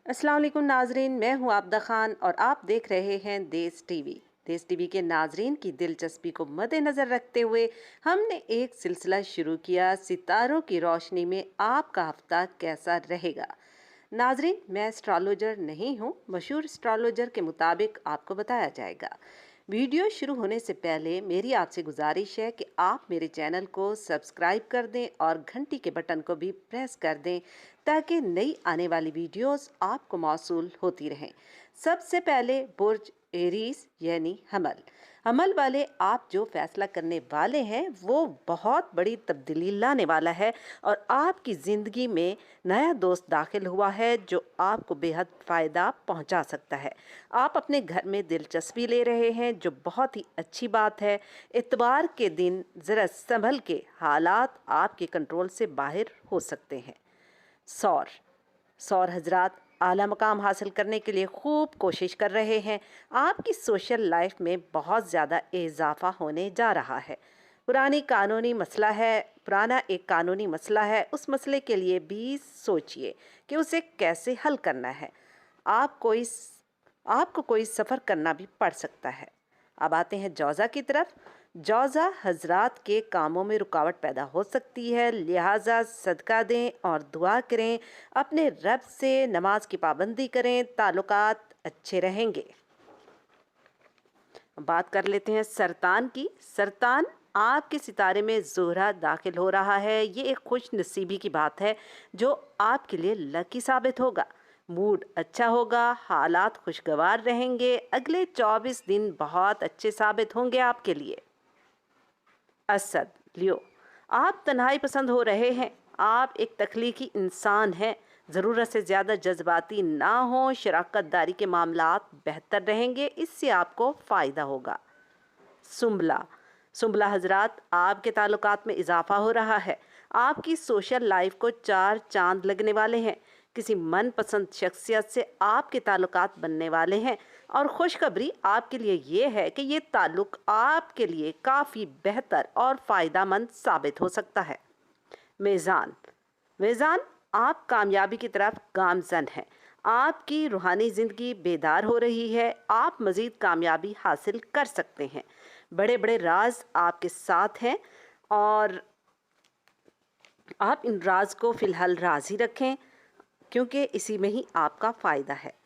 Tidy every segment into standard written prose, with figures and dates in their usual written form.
अस्सलाम वालेकुम नाजरीन, मैं हूं आबदा खान और आप देख रहे हैं देश टीवी। देश टीवी के नाजरीन की दिलचस्पी को मद्देनज़र रखते हुए हमने एक सिलसिला शुरू किया, सितारों की रोशनी में आपका हफ्ता कैसा रहेगा। नाजरीन, मैं एस्ट्रोलॉजर नहीं हूं, मशहूर एस्ट्रोलॉजर के मुताबिक आपको बताया जाएगा। वीडियो शुरू होने से पहले मेरी आपसे गुजारिश है कि आप मेरे चैनल को सब्सक्राइब कर दें और घंटी के बटन को भी प्रेस कर दें ताकि नई आने वाली वीडियोस आपको मौसूल होती रहें। सबसे पहले बुर्ज एरीज यानी हमल। हमल वाले, आप जो फैसला करने वाले हैं वो बहुत बड़ी तब्दीली लाने वाला है और आपकी ज़िंदगी में नया दोस्त दाखिल हुआ है जो आपको बेहद फ़ायदा पहुंचा सकता है। आप अपने घर में दिलचस्पी ले रहे हैं जो बहुत ही अच्छी बात है। इतवार के दिन ज़रा संभल के, हालात आपके कंट्रोल से बाहर हो सकते हैं। सौर सौर हजरात आला मकाम हासिल करने के लिए खूब कोशिश कर रहे हैं। आपकी सोशल लाइफ में बहुत ज़्यादा इजाफा होने जा रहा है। पुराना एक कानूनी मसला है, उस मसले के लिए भी सोचिए कि उसे कैसे हल करना है। आप कोई आपको कोई सफ़र करना भी पड़ सकता है। अब आते हैं जौज़ा की तरफ। जौज़ा हजरात के कामों में रुकावट पैदा हो सकती है, लिहाजा सदका दें और दुआ करें। अपने रब से नमाज की पाबंदी करें, ताल्लुकात अच्छे रहेंगे। बात कर लेते हैं सरतान की। सरतान, आपके सितारे में ज़ोहरा दाखिल हो रहा है। ये एक खुश नसीबी की बात है जो आपके लिए लकी साबित होगा। मूड अच्छा होगा, हालात खुशगवार रहेंगे। अगले 24 दिन बहुत अच्छे साबित होंगे आपके लिए। असद लियो, आप तन्हाई पसंद हो रहे हैं। आप एक तख्लीकी इंसान हैं। ज़रूरत से ज़्यादा जज्बाती ना हो, शराकत दारी के मामलात बेहतर रहेंगे, इससे आपको फ़ायदा होगा। सुंबला सुंबला हजरात, आपके ताल्लुकात में इजाफा हो रहा है। आपकी सोशल लाइफ को 4 चांद लगने वाले हैं। किसी मनपसंद शख्सियत से आपके ताल्लुकात बनने वाले हैं और खुशखबरी आपके लिए ये है कि ये ताल्लुक आपके लिए काफ़ी बेहतर और फ़ायदेमंद साबित हो सकता है। मीज़ान मीज़ान, आप कामयाबी की तरफ गामज़न हैं। आपकी रूहानी ज़िंदगी बेदार हो रही है। आप मज़ीद कामयाबी हासिल कर सकते हैं। बड़े बड़े राज आपके साथ हैं और आप इन राज को फ़िलहाल राज ही रखें क्योंकि इसी में ही आपका फ़ायदा है।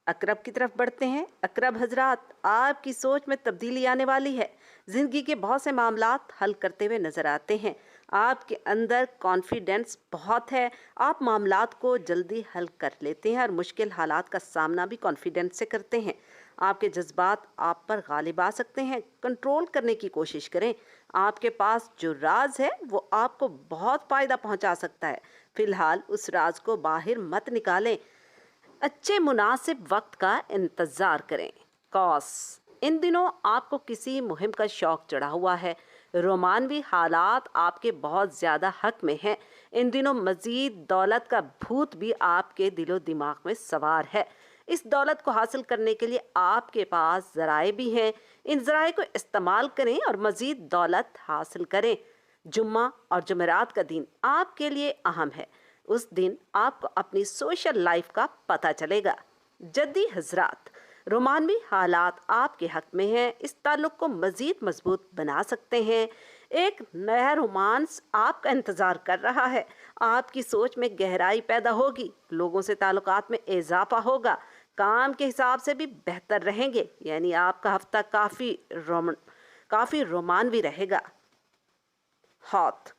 अकरब की तरफ बढ़ते हैं। अकरब हजरात, आपकी सोच में तब्दीली आने वाली है। ज़िंदगी के बहुत से मामलात हल करते हुए नज़र आते हैं। आपके अंदर कॉन्फिडेंस बहुत है। आप मामलात को जल्दी हल कर लेते हैं और मुश्किल हालात का सामना भी कॉन्फिडेंस से करते हैं। आपके जज्बात आप पर गालिब आ सकते हैं, कंट्रोल करने की कोशिश करें। आपके पास जो राज है वो आपको बहुत फ़ायदा पहुंचा सकता है। फ़िलहाल उस राज को बाहर मत निकालें। अच्छे मुनासिब वक्त का इंतज़ार करें। कॉस, इन दिनों आपको किसी मुहिम का शौक़ चढ़ा हुआ है। रोमानवी हालात आपके बहुत ज़्यादा हक में हैं। इन दिनों मज़ीद दौलत का भूत भी आपके दिलो दिमाग में सवार है। इस दौलत को हासिल करने के लिए आपके पास ज़राए भी हैं। इन ज़राए को इस्तेमाल करें और मज़ीद दौलत हासिल करें। जुम्मा और जुमेरात का दिन आपके लिए अहम है। उस दिन आपको अपनी सोशल लाइफ का पता चलेगा। जद्दी हजरात, रोमानवी हालात आपके हक में हैं। इस ताल्लुक़ को मज़ीद मजबूत बना सकते हैं। एक नया रोमांस आपका इंतज़ार कर रहा है। आपकी सोच में गहराई पैदा होगी। लोगों से ताल्लुकात में इजाफा होगा। काम के हिसाब से भी बेहतर रहेंगे, यानी आपका हफ्ता काफ़ी रोमानवी रहेगा। हौत,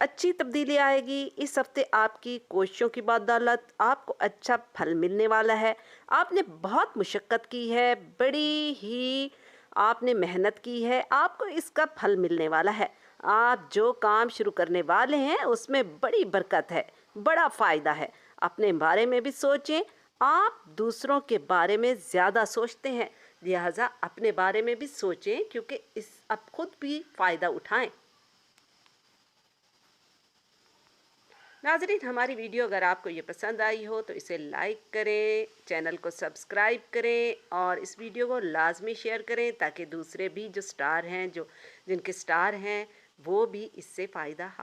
अच्छी तब्दीली आएगी। इस हफ्ते आपकी कोशिशों की बदौलत आपको अच्छा फल मिलने वाला है। आपने बहुत मुशक्क़त की है, बड़ी ही आपने मेहनत की है, आपको इसका फल मिलने वाला है। आप जो काम शुरू करने वाले हैं उसमें बड़ी बरकत है, बड़ा फ़ायदा है। अपने बारे में भी सोचें। आप दूसरों के बारे में ज़्यादा सोचते हैं, लिहाजा अपने बारे में भी सोचें क्योंकि अब खुद भी फ़ायदा उठाएं। नाज़रीन, हमारी वीडियो अगर आपको ये पसंद आई हो तो इसे लाइक करें, चैनल को सब्सक्राइब करें और इस वीडियो को लाजमी शेयर करें ताकि दूसरे भी जो स्टार हैं, जिनके स्टार हैं, वो भी इससे फ़ायदा